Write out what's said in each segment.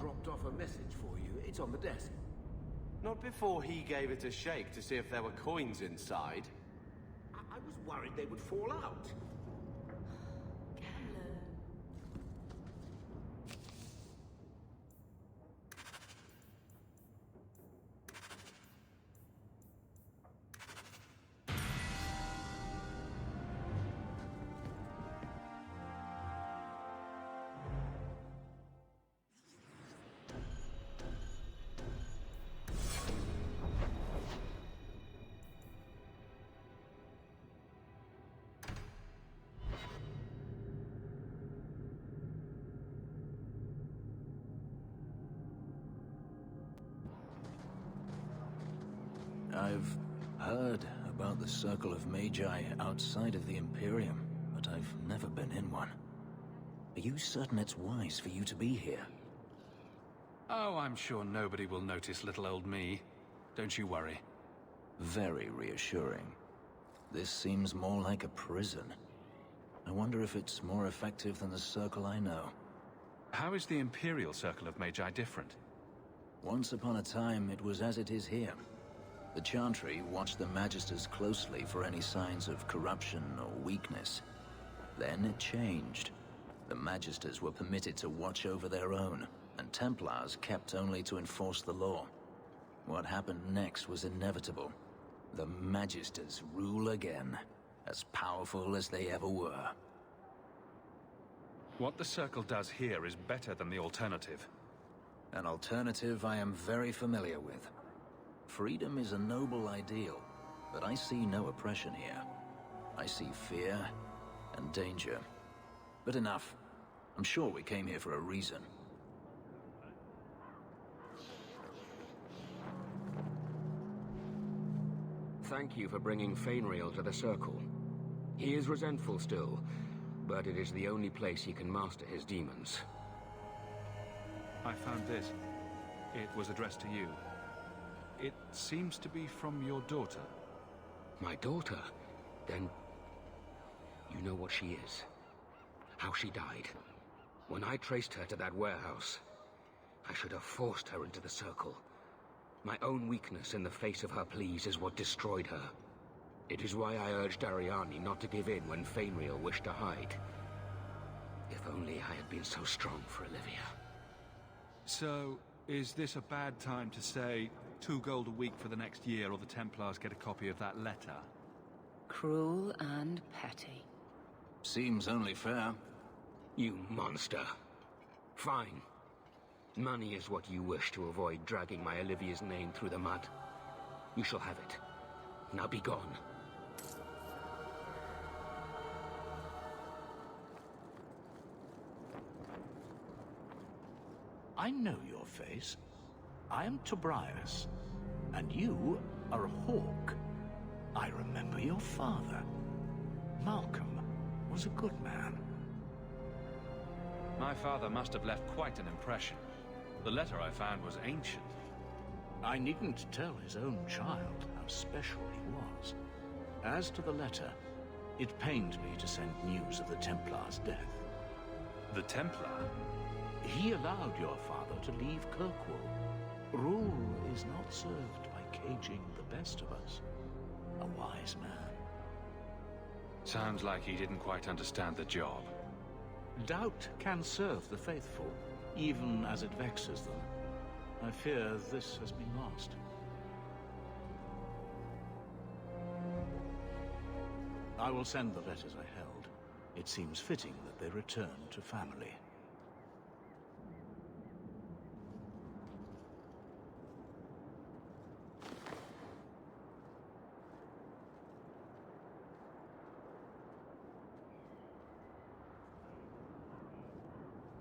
dropped off a message for you. It's on the desk. Not before he gave it a shake to see if there were coins inside. I was worried they would fall out. I've heard about the Circle of Magi outside of the Imperium, but I've never been in one. Are you certain it's wise for you to be here? Oh, I'm sure nobody will notice little old me. Don't you worry. Very reassuring. This seems more like a prison. I wonder if it's more effective than the Circle I know. How is the Imperial Circle of Magi different? Once upon a time, it was as it is here. The Chantry watched the Magisters closely for any signs of corruption or weakness. Then it changed. The Magisters were permitted to watch over their own, and Templars kept only to enforce the law. What happened next was inevitable. The Magisters rule again, as powerful as they ever were. What the Circle does here is better than the alternative. An alternative I am very familiar with. Freedom is a noble ideal, but I see no oppression here. I see fear and danger. But enough. I'm sure we came here for a reason. Thank you for bringing Fenriel to the Circle. He is resentful still, but it is the only place he can master his demons. I found this. It was addressed to you. It seems to be from your daughter. My daughter? Then you know what she is. How she died. When I traced her to that warehouse, I should have forced her into the Circle. My own weakness in the face of her pleas is what destroyed her. It is why I urged Ariani not to give in when Fenriel wished to hide. If only I had been so strong for Olivia. So, is this a bad time to say 2 gold a week for the next year or the Templars get a copy of that letter? Cruel and petty. Seems only fair. You monster. Fine. Money is what you wish to avoid dragging my Olivia's name through the mud. You shall have it. Now be gone. I know your face. I am Tobias, and you are a Hawk. I remember your father. Malcolm was a good man. My father must have left quite an impression. The letter I found was ancient. I needn't tell his own child how special he was. As to the letter, it pained me to send news of the Templar's death. The Templar? He allowed your father to leave Kirkwall. Rule is not served by caging the best of us. A wise man. Sounds like he didn't quite understand the job. Doubt can serve the faithful, even as it vexes them. I fear this has been lost. I will send the letters I held. It seems fitting that they return to family.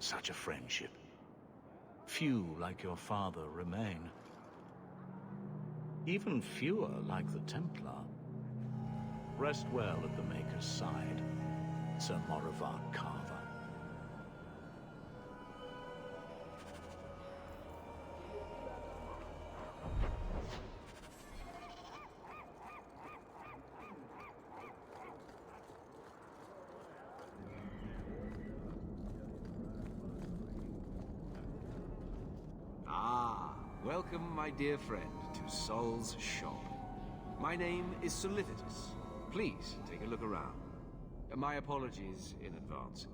Such a friendship. Few like your father remain. Even fewer like the Templar. Rest well at the Maker's side, Sir Morivar Carver. Welcome, my dear friend, to Sol's shop. My name is Solicitus. Please, take a look around. My apologies in advance.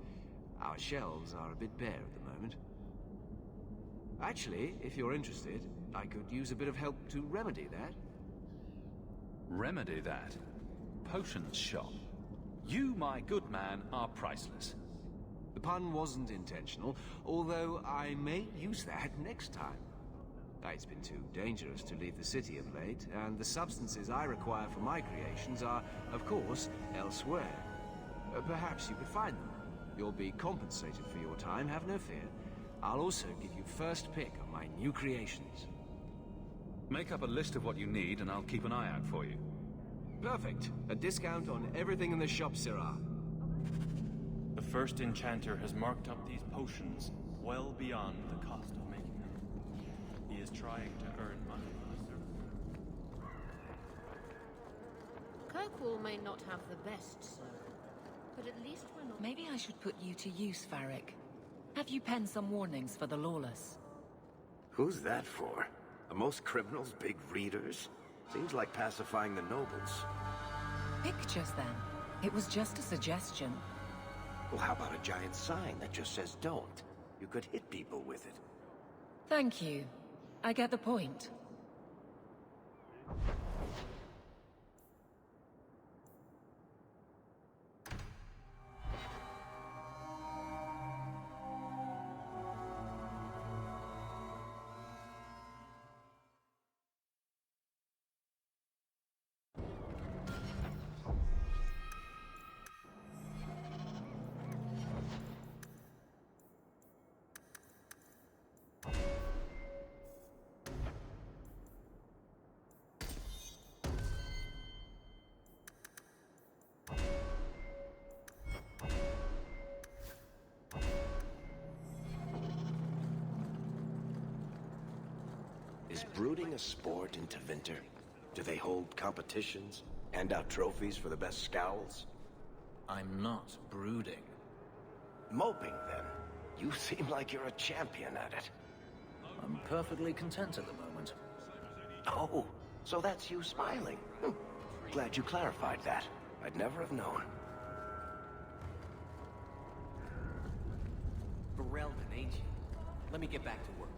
Our shelves are a bit bare at the moment. Actually, if you're interested, I could use a bit of help to remedy that. Remedy that? Potions shop? You, my good man, are priceless. The pun wasn't intentional, although I may use that next time. It's been too dangerous to leave the city of late, and the substances I require for my creations are, of course, elsewhere. Perhaps you could find them. You'll be compensated for your time, have no fear. I'll also give you first pick on my new creations. Make up a list of what you need, and I'll keep an eye out for you. Perfect. A discount on everything in the shop, Sirrah. The first enchanter has marked up these potions well beyond the cost of making them. He is trying to earn money for the service. Kirkwall may not have the best circle, but at least we're not... Maybe I should put you to use, Farrick. Have you penned some warnings for the lawless? Who's that for? Are most criminals big readers? Seems like pacifying the nobles. Pictures, then. It was just a suggestion. Well, how about a giant sign that just says don't? You could hit people with it. Thank you. I get the point. Is brooding a sport in Tevinter? Do they hold competitions? Hand out trophies for the best scowls? I'm not brooding. Moping, then? You seem like you're a champion at it. I'm perfectly content at the moment. Oh, so that's you smiling. Glad you clarified that. I'd never have known. Berelman, ain't you? Let me get back to work.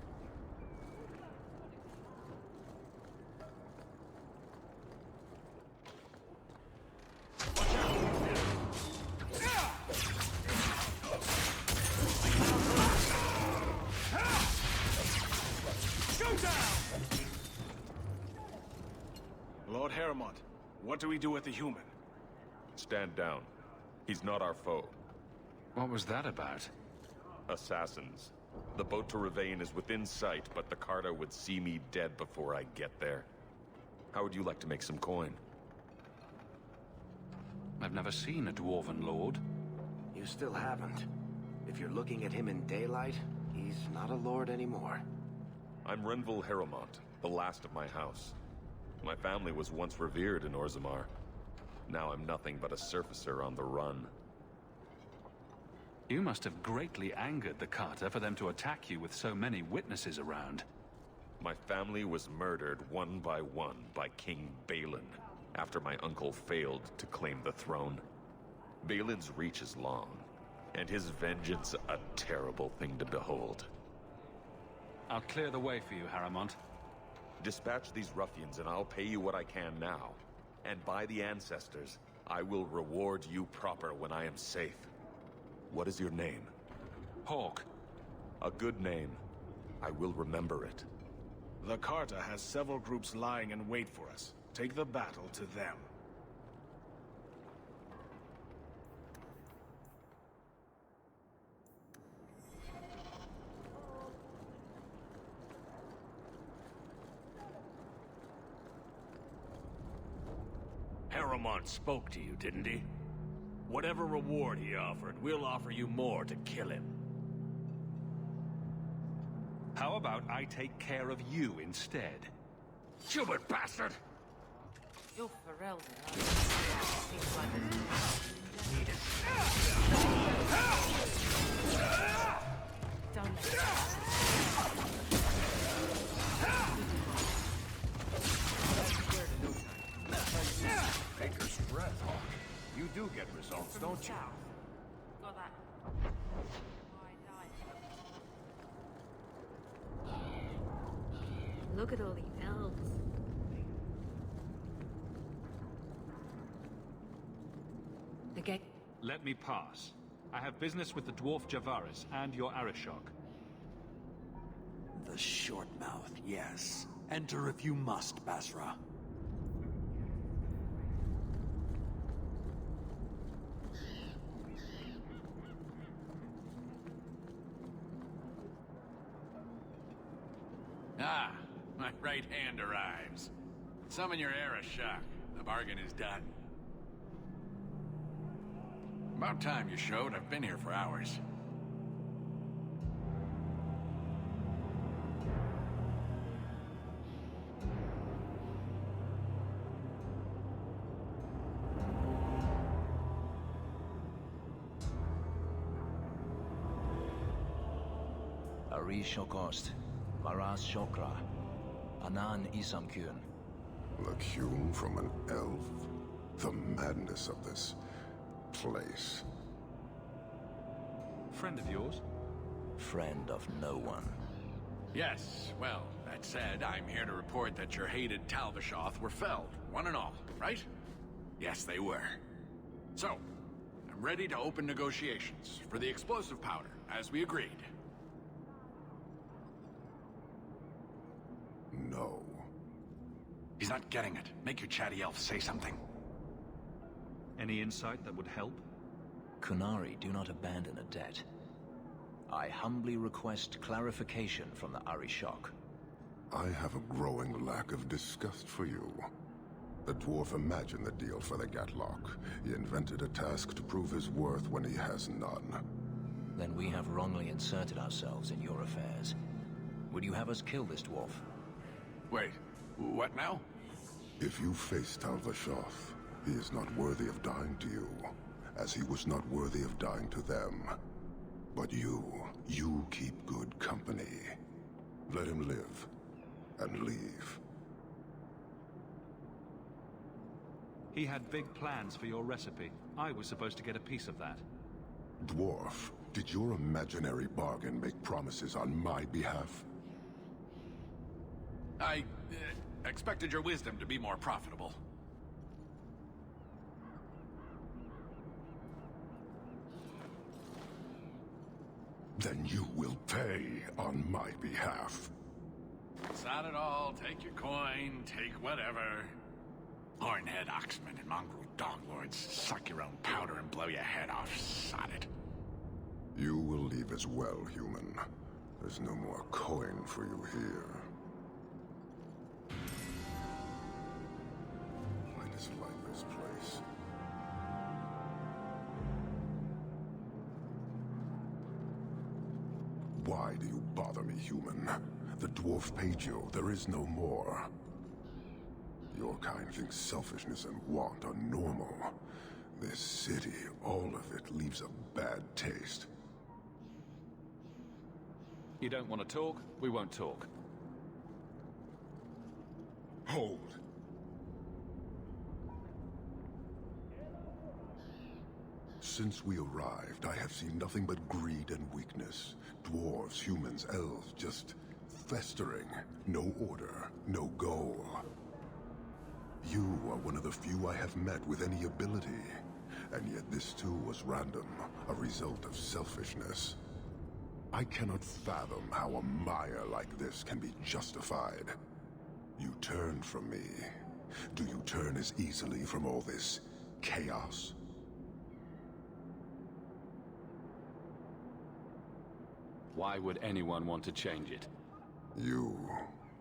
Lord Heremont, what do we do with the human? Stand down. He's not our foe. What was that about? Assassins. The boat to Ravane is within sight, but the Carta would see me dead before I get there. How would you like to make some coin? I've never seen a dwarven lord. You still haven't. If you're looking at him in daylight, he's not a lord anymore. I'm Renville Heremont, the last of my house. My family was once revered in Orzammar. Now I'm nothing but a surfacer on the run. You must have greatly angered the Carter for them to attack you with so many witnesses around. My family was murdered one by King Balin, after my uncle failed to claim the throne. Balin's reach is long, and his vengeance a terrible thing to behold. I'll clear the way for you, Heremont. Dispatch these ruffians and I'll pay you what I can now. And by the ancestors, I will reward you proper when I am safe. What is your name? Houk. A good name. I will remember it. The Carta has several groups lying in wait for us. Take the battle to them. Heremont spoke to you, didn't he? Whatever reward he offered, we'll offer you more to kill him. How about I take care of you instead? Stupid bastard! You're Ferelden, aren't you? Seems like a... Need it. Don't let it. south. Got that. Look at all the elves. Okay. Let me pass. I have business with the dwarf Javaris and your Arishok. The short mouth, yes. Enter if you must, Basra. Ah, my right hand arrives. Summon your Arishok. The bargain is done. About time you showed. I've been here for hours. Arishokost, Maras Shokra, Anan Isamkyun. Look hewn from an elf? The madness of this place. Friend of yours? Friend of no one. Yes, well, that said, I'm here to report that your hated Talvishoth were felled, one and all, right? Yes, they were. So, I'm ready to open negotiations for the explosive powder, as we agreed. No. He's not getting it. Make your chatty elf say something. Any insight that would help? Kunari do not abandon a debt. I humbly request clarification from the Arishok. I have a growing lack of disgust for you. The dwarf imagined the deal for the Gatlock. He invented a task to prove his worth when he has none. Then we have wrongly inserted ourselves in your affairs. Would you have us kill this dwarf? Wait, what now? If you face Talvishoth, he is not worthy of dying to you, as he was not worthy of dying to them. But you keep good company. Let him live, and leave. He had big plans for your recipe. I was supposed to get a piece of that. Dwarf, did your imaginary bargain make promises on my behalf? I expected your wisdom to be more profitable. Then you will pay on my behalf. Sod it all, take your coin, take whatever. Hornhead oxmen and mongrel doglords, suck your own powder and blow your head off, sod it. You will leave as well, human. There's no more coin for you here. I dislike this place. Why do you bother me, human? The dwarf paid you. There is no more. Your kind thinks selfishness and want are normal. This city, all of it, leaves a bad taste. You don't want to talk? We won't talk. Hold. Since we arrived, I have seen nothing but greed and weakness. Dwarves, humans, elves, just festering. No order, no goal. You are one of the few I have met with any ability. And yet this too was random, a result of selfishness. I cannot fathom how a Maya like this can be justified. You turn from me. Do you turn as easily from all this chaos? Why would anyone want to change it? You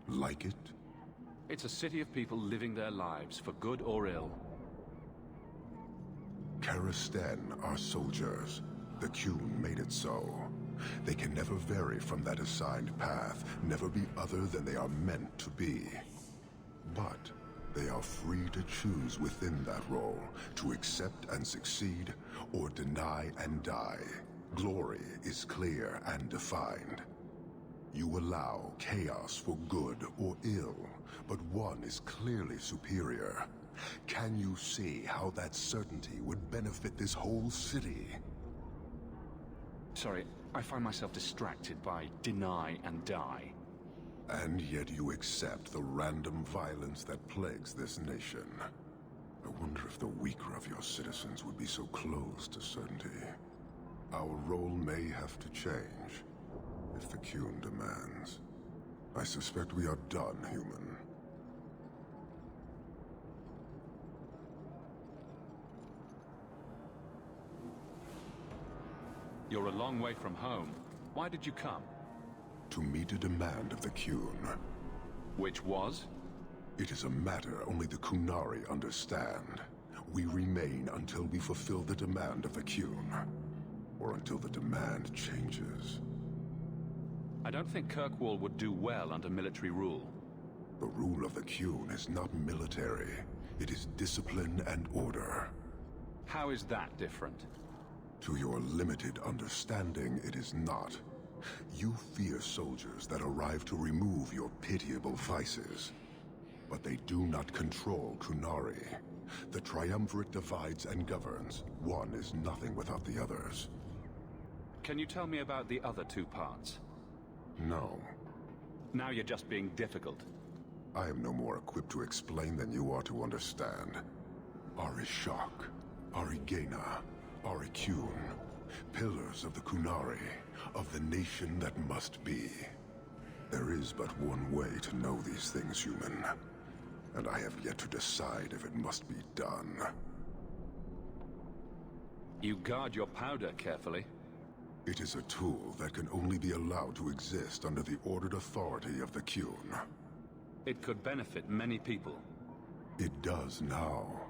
like it? It's a city of people living their lives, for good or ill. Karastan are soldiers. The Qun made it so. They can never vary from that assigned path, never be other than they are meant to be. But they are free to choose within that role, to accept and succeed, or deny and die. Glory is clear and defined. You allow chaos for good or ill, but one is clearly superior. Can you see how that certainty would benefit this whole city? Sorry, I find myself distracted by deny and die. And yet you accept the random violence that plagues this nation. I wonder if the weaker of your citizens would be so close to certainty. Our role may have to change, if the Qun demands. I suspect we are done, human. You're a long way from home. Why did you come? To meet a demand of the Qun. Which was? It is a matter only the Qunari understand. We remain until we fulfill the demand of the Qun. Or until the demand changes. I don't think Kirkwall would do well under military rule. The rule of the Qun is not military. It is discipline and order. How is that different? To your limited understanding, it is not. You fear soldiers that arrive to remove your pitiable vices. But they do not control Qunari. The Triumvirate divides and governs. One is nothing without the others. Can you tell me about the other two parts? No. Now you're just being difficult. I am no more equipped to explain than you are to understand. Arishok, Arigena, Ariqun, pillars of the Qunari, of the nation that must be. There is but one way to know these things, human. And I have yet to decide if it must be done. You guard your powder carefully. It is a tool that can only be allowed to exist under the ordered authority of the Qun. It could benefit many people. It does now.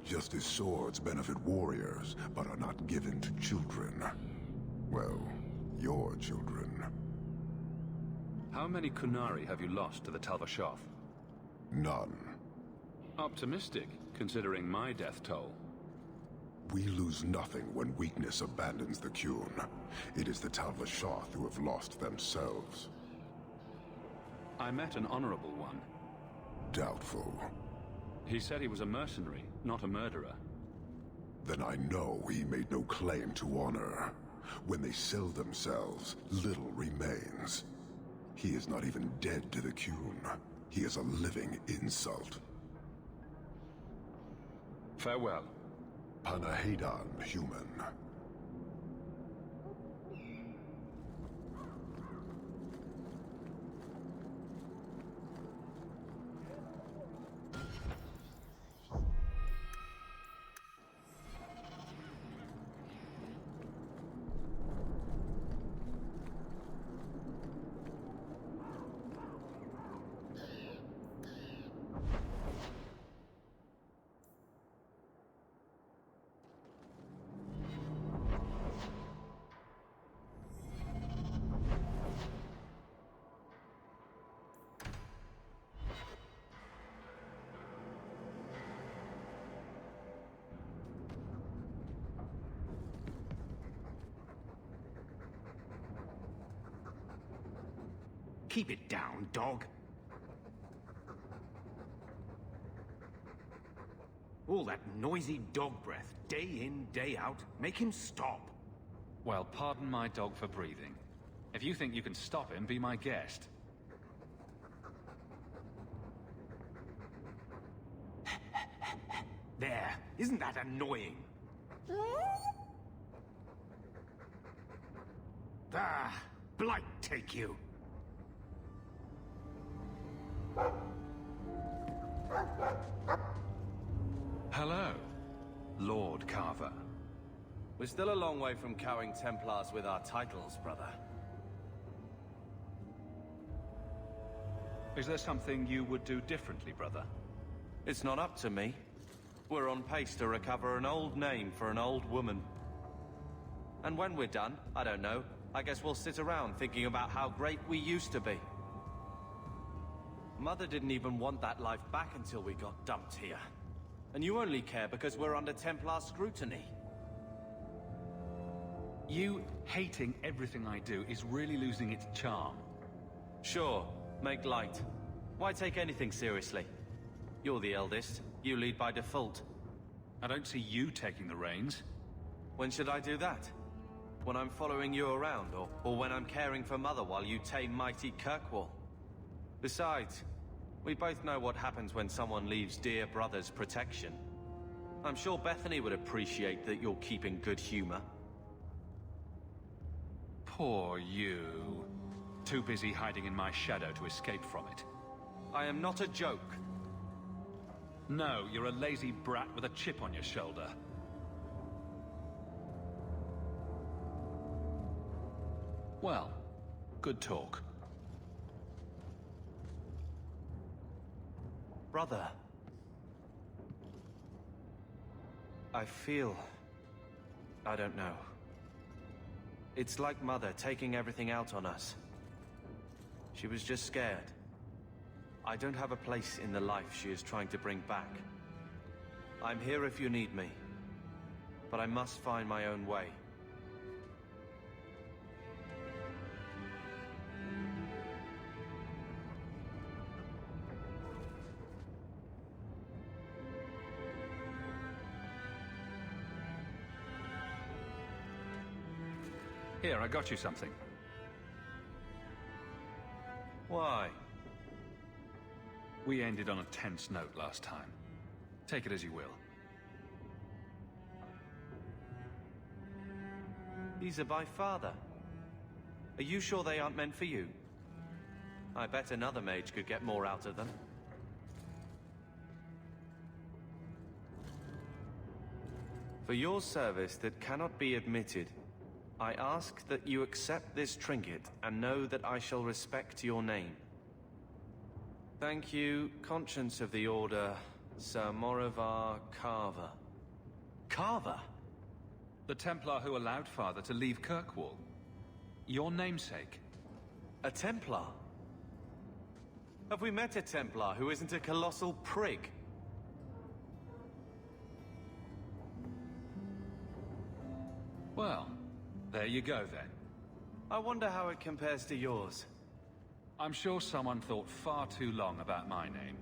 Just as swords benefit warriors, but are not given to children. Well, your children. How many Qunari have you lost to the Tal-Vashoth? None. Optimistic, considering my death toll. We lose nothing when weakness abandons the Qun. It is the Tal-Vashoth who have lost themselves. I met an honorable one. Doubtful. He said he was a mercenary, not a murderer. Then I know he made no claim to honor. When they sell themselves, little remains. He is not even dead to the Qun. He is a living insult. Farewell. Panahedan, human. Keep it down, dog. All that noisy dog breath, day in, day out. Make him stop. Well, pardon my dog for breathing. If you think you can stop him, be my guest. There. Isn't that annoying? Ah, blight take you. Hello, Lord Carver. We're still a long way from cowing Templars with our titles, brother. Is there something you would do differently, brother? It's not up to me. We're on pace to recover an old name for an old woman. And when we're done, I don't know, I guess we'll sit around thinking about how great we used to be. Mother didn't even want that life back until we got dumped here. And you only care because we're under Templar scrutiny. You hating everything I do is really losing its charm. Sure, make light. Why take anything seriously? You're the eldest. You lead by default. I don't see you taking the reins. When should I do that? When I'm following you around, or when I'm caring for Mother while you tame mighty Kirkwall? Besides, we both know what happens when someone leaves dear brother's protection. I'm sure Bethany would appreciate that you're keeping good humor. Poor you. Too busy hiding in my shadow to escape from it. I am not a joke. No, you're a lazy brat with a chip on your shoulder. Well, good talk. Brother. I feel... I don't know. It's like Mother taking everything out on us. She was just scared. I don't have a place in the life she is trying to bring back. I'm here if you need me. But I must find my own way. Here, I got you something. Why? We ended on a tense note last time. Take it as you will. These are by Father. Are you sure they aren't meant for you? I bet another mage could get more out of them. For your service that cannot be admitted, I ask that you accept this trinket and know that I shall respect your name. Thank you, Conscience of the Order, Sir Morivar Carver. Carver? The Templar who allowed Father to leave Kirkwall. Your namesake. A Templar? Have we met a Templar who isn't a colossal prig? Well, there you go then. I wonder how it compares to yours. I'm sure someone thought far too long about my name.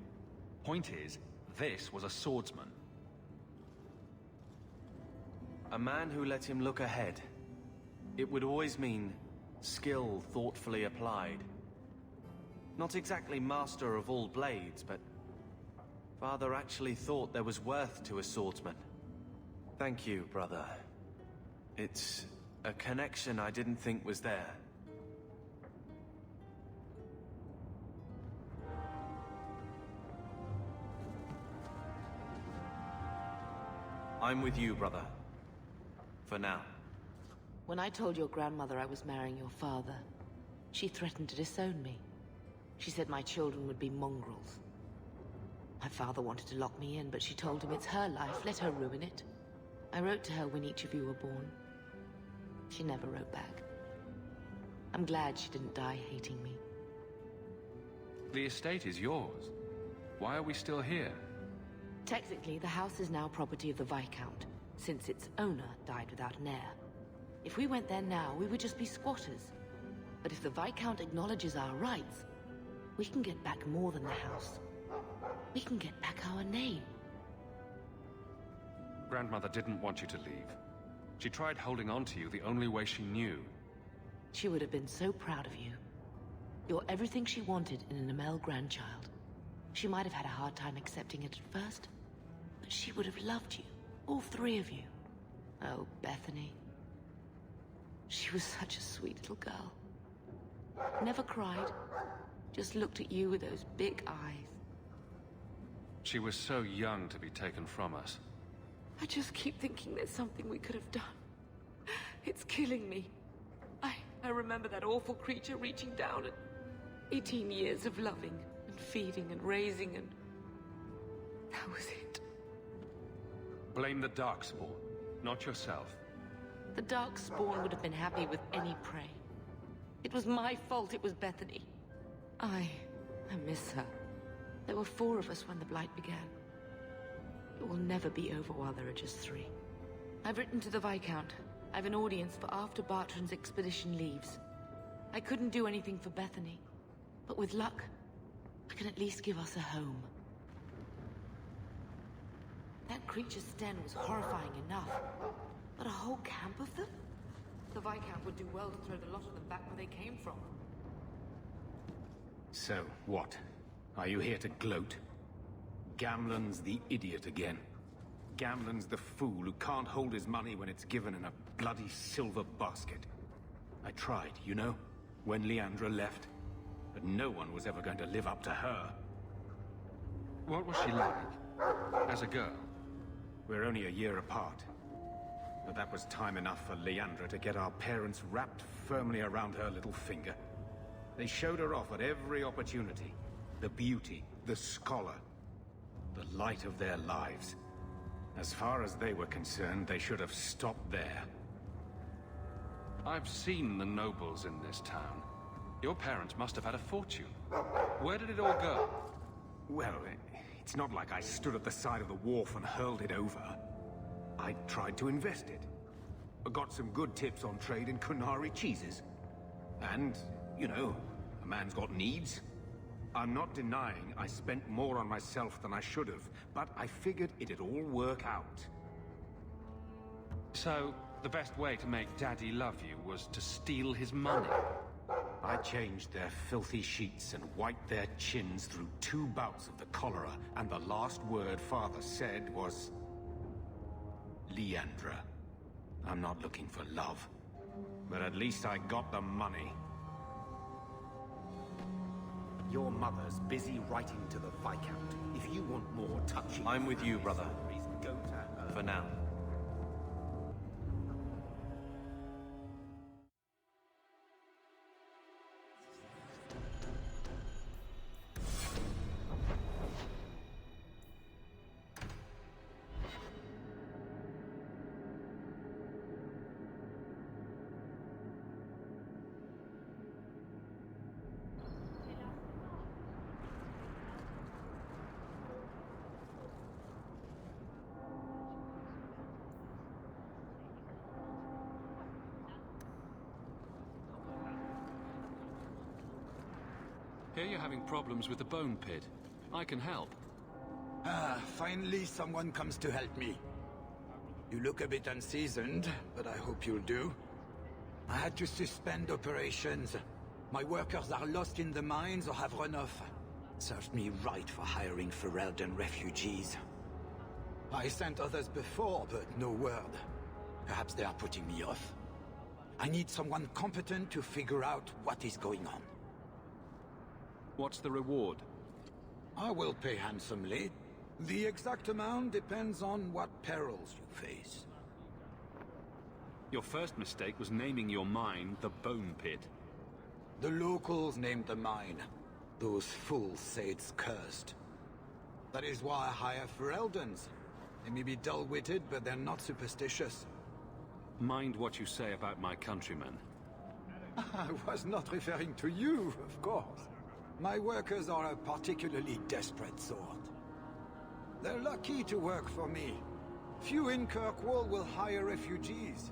Point is, this was a swordsman. A man who let him look ahead. It would always mean skill thoughtfully applied. Not exactly master of all blades, but Father actually thought there was worth to a swordsman. Thank you, brother. It's a connection I didn't think was there. I'm with you, brother. For now. When I told your grandmother I was marrying your father, she threatened to disown me. She said my children would be mongrels. My father wanted to lock me in, but she told him it's her life, let her ruin it. I wrote to her when each of you were born. She never wrote back. I'm glad she didn't die hating me. The estate is yours. Why are we still here? Technically, the house is now property of the Viscount, since its owner died without an heir. If we went there now, we would just be squatters. But if the Viscount acknowledges our rights, we can get back more than the house. We can get back our name. Grandmother didn't want you to leave. She tried holding on to you the only way she knew. She would have been so proud of you. You're everything she wanted in an Amel grandchild. She might have had a hard time accepting it at first, but she would have loved you, all three of you. Oh, Bethany. She was such a sweet little girl. Never cried, just looked at you with those big eyes. She was so young to be taken from us. I just keep thinking there's something we could have done. It's killing me. I remember that awful creature reaching down and 18 years of loving and feeding and raising and... that was it. Blame the Darkspawn, not yourself. The Darkspawn would have been happy with any prey. It was my fault it was Bethany. I miss her. There were 4 of us when the Blight began. It will never be over while there are just 3. I've written to the Viscount. I've an audience for after Bartran's expedition leaves. I couldn't do anything for Bethany, but with luck, I can at least give us a home. That creature's sten was horrifying enough. But a whole camp of them? The Viscount would do well to throw the lot of them back where they came from. So, what? Are you here to gloat? Gamlen's the idiot again. Gamlen's the fool who can't hold his money when it's given in a bloody silver basket. I tried, you know, when Leandra left. But no one was ever going to live up to her. What was she like? As a girl? We're only a year apart. But that was time enough for Leandra to get our parents wrapped firmly around her little finger. They showed her off at every opportunity. The beauty, the scholar, the light of their lives. As far as they were concerned, they should have stopped there. I've seen the nobles in this town. Your parents must have had a fortune. Where did it all go? Well, it's not like I stood at the side of the wharf and hurled it over. I tried to invest it. I got some good tips on trade in Kunari cheeses. And, you know, a man's got needs. I'm not denying I spent more on myself than I should have, but I figured it'd all work out. So, the best way to make Daddy love you was to steal his money? I changed their filthy sheets and wiped their chins through 2 bouts of the cholera, and the last word Father said was... Leandra. I'm not looking for love, but at least I got the money. Your mother's busy writing to the Viscount. If you want more touchy... I'm with you, brother. Go to her. For now. Here you're having problems with the bone pit. I can help. Finally someone comes to help me. You look a bit unseasoned, but I hope you'll do. I had to suspend operations. My workers are lost in the mines or have run off. Served me right for hiring Ferelden refugees. I sent others before, but no word. Perhaps they are putting me off. I need someone competent to figure out what is going on. What's the reward? I will pay handsomely. The exact amount depends on what perils you face. Your first mistake was naming your mine the Bone Pit. The locals named the mine. Those fools say it's cursed. That is why I hire Fereldens. They may be dull-witted, but they're not superstitious. Mind what you say about my countrymen. I was not referring to you, of course. My workers are a particularly desperate sort. They're lucky to work for me. Few in Kirkwall will hire refugees.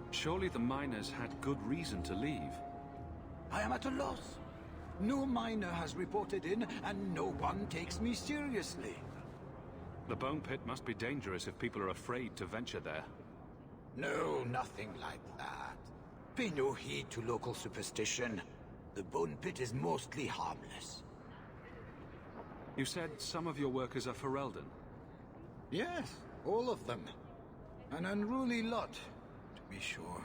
Surely the miners had good reason to leave. I am at a loss. No miner has reported in, and no one takes me seriously. The Bone Pit must be dangerous if people are afraid to venture there. No, nothing like that. Pay no heed to local superstition. The Bone Pit is mostly harmless. You said some of your workers are Ferelden? Yes, all of them. An unruly lot, to be sure.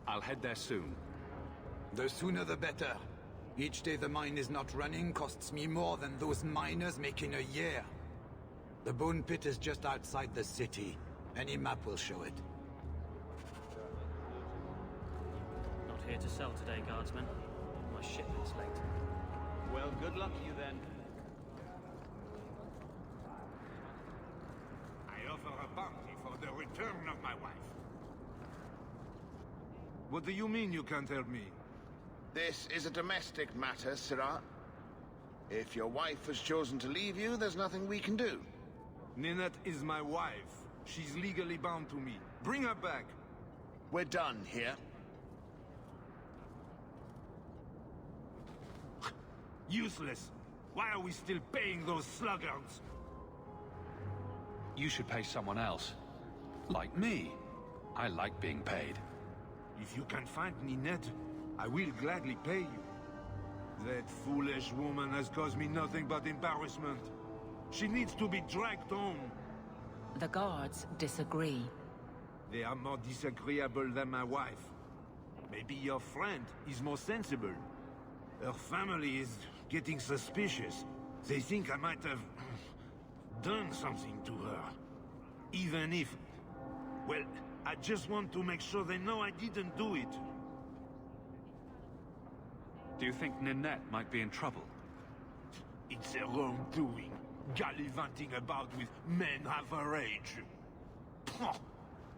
I'll head there soon. The sooner the better. Each day the mine is not running costs me more than those miners make in a year. The Bone Pit is just outside the city. Any map will show it. Not here to sell today, guardsman. My shipment's late. Well, good luck to you then. I offer a bounty for the return of my wife. What do you mean you can't help me? This is a domestic matter, Sirrah. If your wife has chosen to leave you, there's nothing we can do. Ninette is my wife. She's legally bound to me. Bring her back. We're done here. Useless. Why are we still paying those sluggards? You should pay someone else. Like me. I like being paid. If you can find Ninette, I will gladly pay you. That foolish woman has caused me nothing but embarrassment. She needs to be dragged home. The guards disagree. They are more disagreeable than my wife. Maybe your friend is more sensible. Her family is getting suspicious. They think I might have done something to her. Even if... well, I just want to make sure they know I didn't do it. Do you think Ninette might be in trouble? It's her own doing. Gallivanting about with men half her age.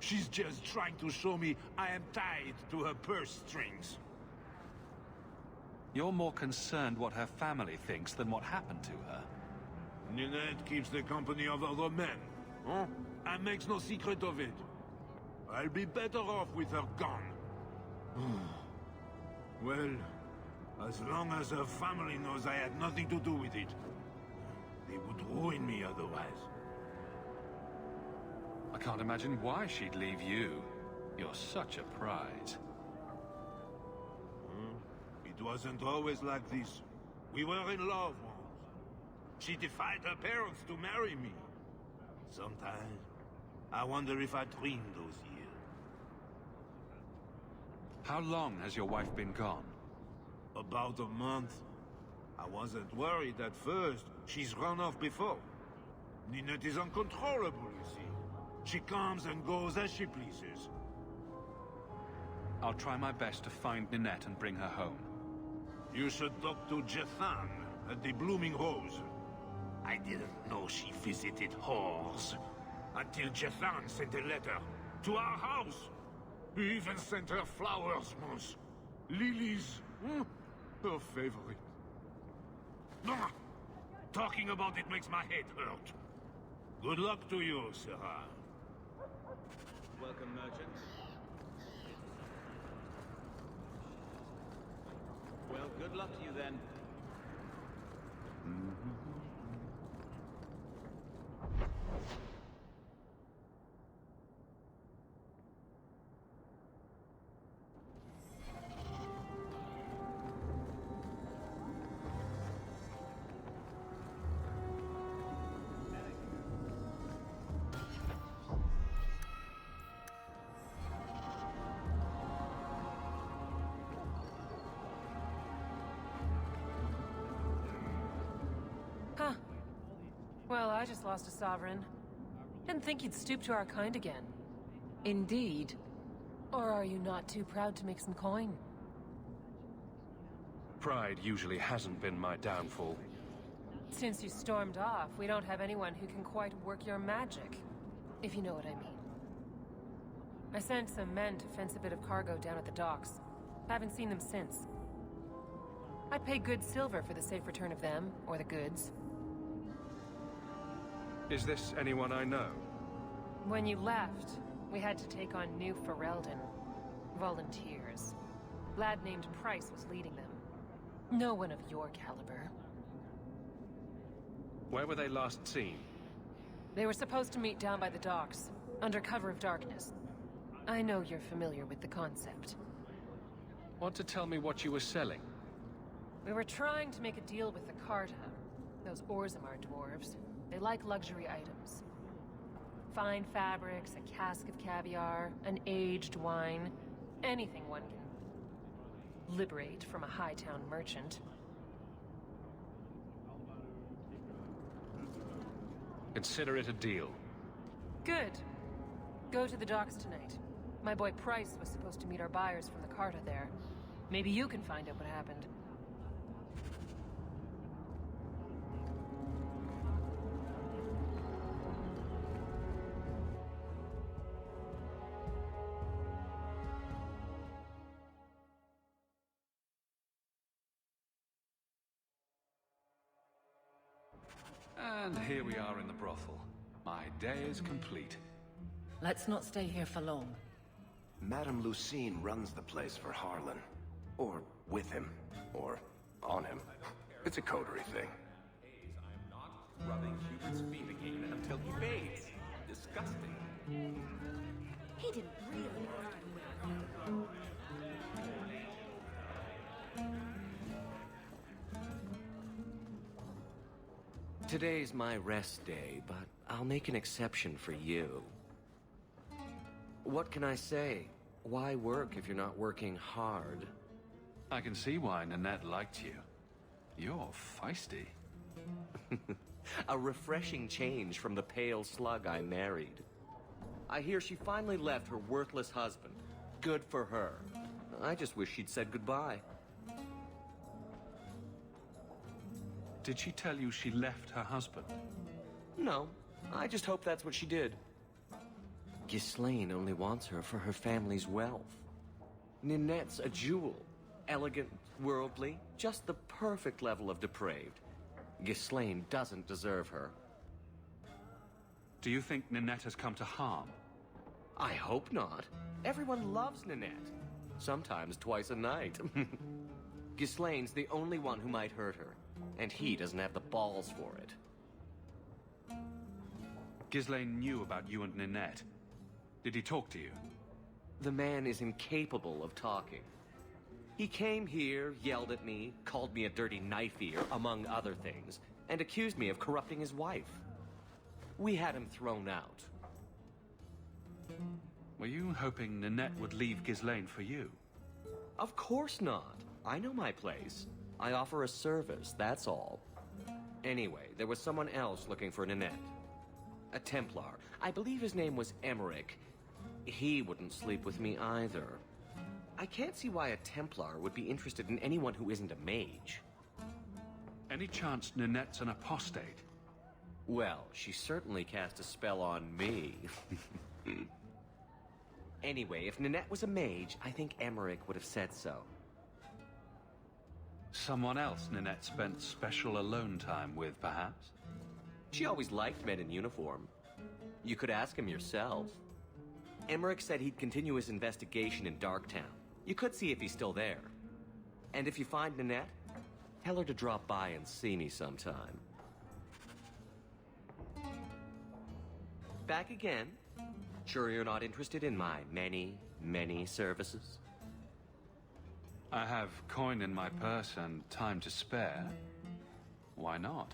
She's just trying to show me I am tied to her purse strings. You're more concerned what her family thinks than what happened to her. Ninette keeps the company of other men, huh? And makes no secret of it. I'll be better off with her gone. Well, as long as her family knows I had nothing to do with it, they would ruin me otherwise. I can't imagine why she'd leave you. You're such a prize. It wasn't always like this. We were in love once. She defied her parents to marry me. Sometimes, I wonder if I dreamed those years. How long has your wife been gone? About a month. I wasn't worried at first. She's run off before. Ninette is uncontrollable, you see. She comes and goes as she pleases. I'll try my best to find Ninette and bring her home. You should talk to Jethan at the Blooming Rose. I didn't know she visited whores until Jethan sent a letter to our house. He even sent her flowers once. Lilies. Her favorite. Talking about it makes my head hurt. Good luck to you, Sarah. Welcome, merchants. Well, good luck to you then. Huh. Well, I just lost a sovereign. Didn't think you'd stoop to our kind again. Indeed. Or are you not too proud to make some coin? Pride usually hasn't been my downfall. Since you stormed off, we don't have anyone who can quite work your magic. If you know what I mean. I sent some men to fence a bit of cargo down at the docks. Haven't seen them since. I'd pay good silver for the safe return of them, or the goods. Is this anyone I know? When you left, we had to take on New Ferelden. Volunteers. Lad named Price was leading them. No one of your caliber. Where were they last seen? They were supposed to meet down by the docks, under cover of darkness. I know you're familiar with the concept. Want to tell me what you were selling? We were trying to make a deal with the Carta. Those Orzammar dwarves. They like luxury items. Fine fabrics, a cask of caviar, an aged wine. Anything one can liberate from a high-town merchant. Consider it a deal. Good. Go to the docks tonight. My boy Price was supposed to meet our buyers from the Carta there. Maybe you can find out what happened. And here we are in the brothel. My day is complete. Let's not stay here for long. Madame Lucine runs the place for Harlan. Or with him. Or on him. It's a coterie thing. rubbing Hubert's feet again until he fades. Disgusting. He didn't really want to win. Today's my rest day, but I'll make an exception for you. What can I say? Why work if you're not working hard? I can see why Nanette liked you. You're feisty. A refreshing change from the pale slug I married. I hear she finally left her worthless husband. Good for her. I just wish she'd said goodbye. Did she tell you she left her husband? No, I just hope that's what she did. Ghislaine only wants her for her family's wealth. Ninette's a jewel. Elegant, worldly, just the perfect level of depraved. Ghislaine doesn't deserve her. Do you think Ninette has come to harm? I hope not. Everyone loves Ninette. Sometimes twice a night. Ghislaine's the only one who might hurt her, and he doesn't have the balls for it. Ghislaine knew about you and Ninette. Did he talk to you? The man is incapable of talking. He came here, yelled at me, called me a dirty knife-ear, among other things, and accused me of corrupting his wife. We had him thrown out. Were you hoping Ninette would leave Ghislaine for you? Of course not. I know my place. I offer a service, that's all. Anyway, there was someone else looking for Ninette. A Templar. I believe his name was Emmerich. He wouldn't sleep with me either. I can't see why a Templar would be interested in anyone who isn't a mage. Any chance Ninette's an apostate? Well, she certainly cast a spell on me. Anyway, if Ninette was a mage, I think Emmerich would have said so. Someone else Ninette spent special alone time with, perhaps? She always liked men in uniform. You could ask him yourself. Emmerich said he'd continue his investigation in Darktown. You could see if he's still there. And if you find Ninette, tell her to drop by and see me sometime. Back again? Sure you're not interested in my many, many services? I have coin in my purse and time to spare. Why not?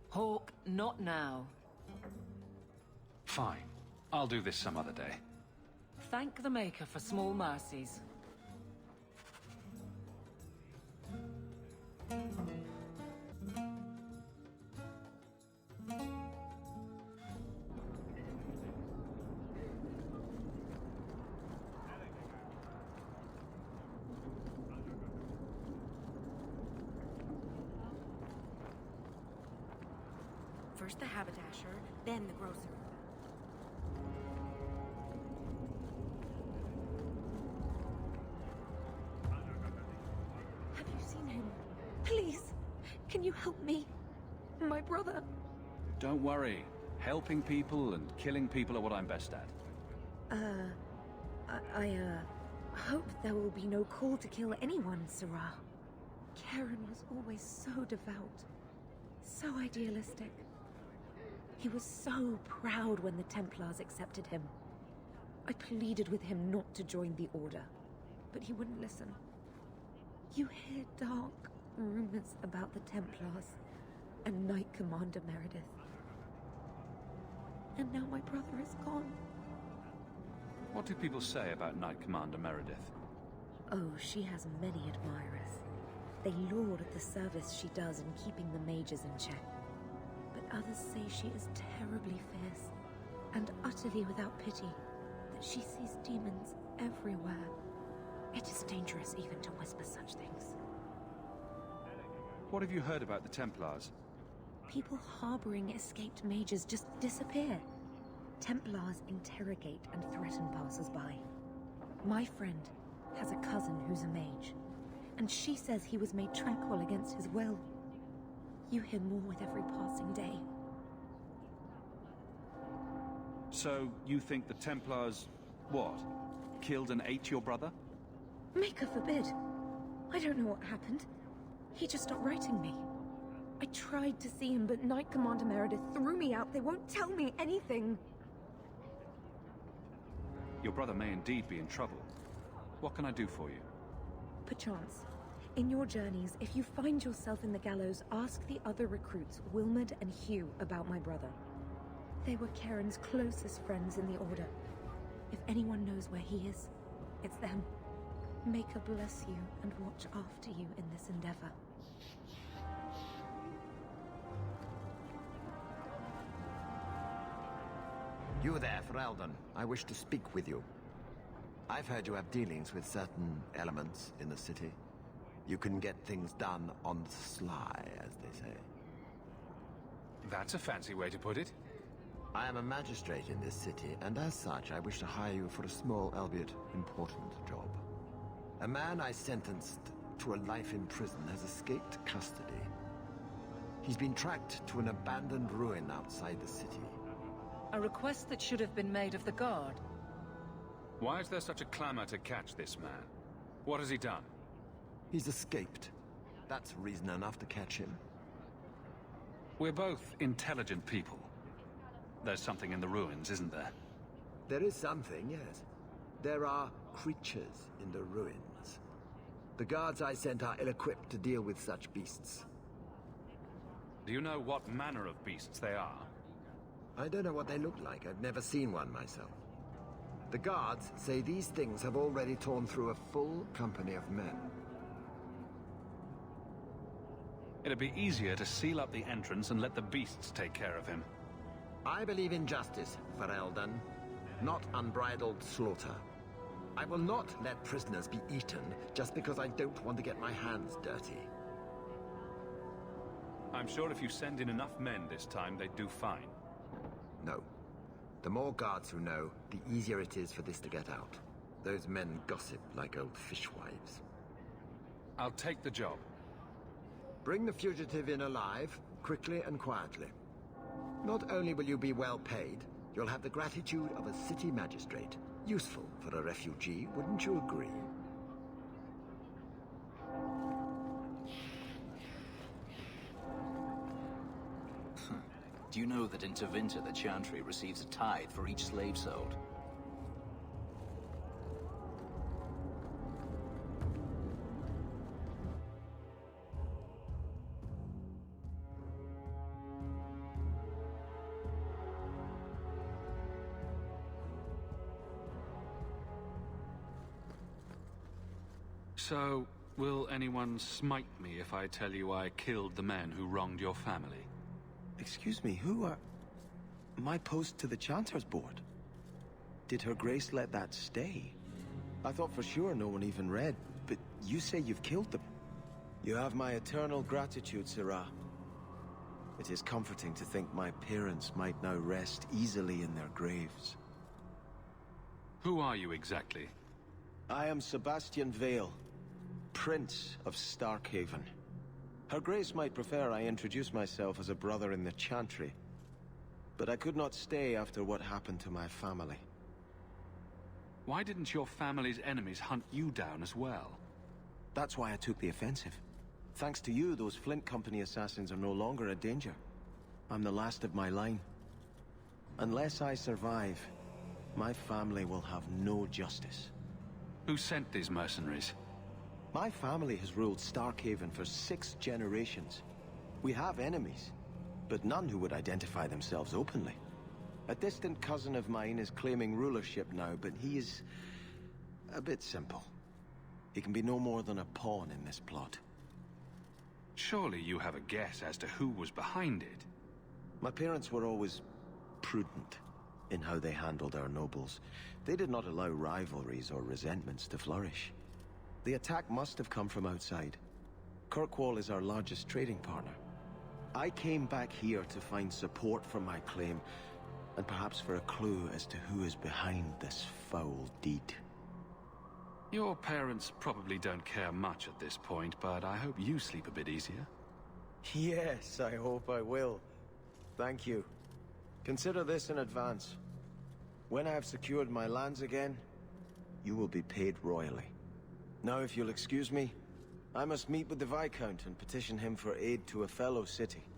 Hawk, not now. Fine. I'll do this some other day. Thank the Maker for small mercies. First the haberdasher, then the grocer. Have you seen him? Please, can you help me? My brother. Don't worry. Helping people and killing people are what I'm best at. I hope there will be no call to kill anyone, Sirrah. Karen was always so devout, so idealistic. He was so proud when the Templars accepted him. I pleaded with him not to join the Order, but he wouldn't listen. You hear dark rumors about the Templars and Knight Commander Meredith. And now my brother is gone. What do people say about Knight Commander Meredith? Oh, she has many admirers. They laud at the service she does in keeping the mages in check. But others say she is terribly fierce and utterly without pity, that she sees demons everywhere. It is dangerous even to whisper such things. What have you heard about the Templars? People harboring escaped mages just disappear. Templars interrogate and threaten passers-by. My friend has a cousin who's a mage, and she says he was made tranquil against his will. You hear more with every passing day. So, you think the Templars, what? Killed and ate your brother? Maker forbid. I don't know what happened. He just stopped writing me. I I tried to see him, but Knight Commander Meredith threw me out. They won't tell me anything. Your brother may indeed be in trouble. What can I do for you? Perchance, in your journeys, if you find yourself in the gallows, ask the other recruits, Wilmerd and Hugh, about my brother. They were Karen's closest friends in the Order. If anyone knows where he is, it's them. Maker bless you and watch after you in this endeavor. You there, Ferelden. I wish to speak with you. I've heard you have dealings with certain elements in the city. You can get things done on the sly, as they say. That's a fancy way to put it. I am a magistrate in this city, and as such, I wish to hire you for a small, albeit important, job. A man I sentenced to a life in prison has escaped custody. He's been tracked to an abandoned ruin outside the city. A request that should have been made of the guard. Why is there such a clamor to catch this man? What has he done? He's escaped. That's reason enough to catch him. We're both intelligent people. There's something in the ruins, isn't there? There is something, yes. There are creatures in the ruins. The guards I sent are ill-equipped to deal with such beasts. Do you know what manner of beasts they are? I don't know what they look like. I've never seen one myself. The guards say these things have already torn through a full company of men. It'd be easier to seal up the entrance and let the beasts take care of him. I believe in justice, Ferelden, not unbridled slaughter. I will not let prisoners be eaten just because I don't want to get my hands dirty. I'm sure if you send in enough men this time, they'd do fine. No. The more guards who know, the easier it is for this to get out. Those men gossip like old fishwives. I'll take the job. Bring the fugitive in alive, quickly and quietly. Not only will you be well paid, you'll have the gratitude of a city magistrate. Useful for a refugee, wouldn't you agree? Do you know that in Tevinter the Chantry receives a tithe for each slave sold? So, will anyone smite me if I tell you I killed the men who wronged your family? Excuse me, who are... My post to the Chanter's board? Did Her Grace let that stay? I thought for sure no one even read, but you say you've killed them. You have my eternal gratitude, Sirrah. It is comforting to think my parents might now rest easily in their graves. Who are you exactly? I am Sebastian Vale, Prince of Starkhaven. Her Grace might prefer I introduce myself as a brother in the Chantry, but I could not stay after what happened to my family. Why didn't your family's enemies hunt you down as well? That's why I took the offensive. Thanks to you, those Flint Company assassins are no longer a danger. I'm the last of my line. Unless I survive, my family will have no justice. Who sent these mercenaries? My family has ruled Starkhaven for 6 generations. We have enemies, but none who would identify themselves openly. A distant cousin of mine is claiming rulership now, but he is a bit simple. He can be no more than a pawn in this plot. Surely you have a guess as to who was behind it. My parents were always prudent in how they handled our nobles. They did not allow rivalries or resentments to flourish. The attack must have come from outside. Kirkwall is our largest trading partner. I came back here to find support for my claim, and perhaps for a clue as to who is behind this foul deed. Your parents probably don't care much at this point, but I hope you sleep a bit easier. Yes, I hope I will. Thank you. Consider this in advance. When I have secured my lands again, you will be paid royally. Now, if you'll excuse me, I must meet with the Viscount and petition him for aid to a fellow city.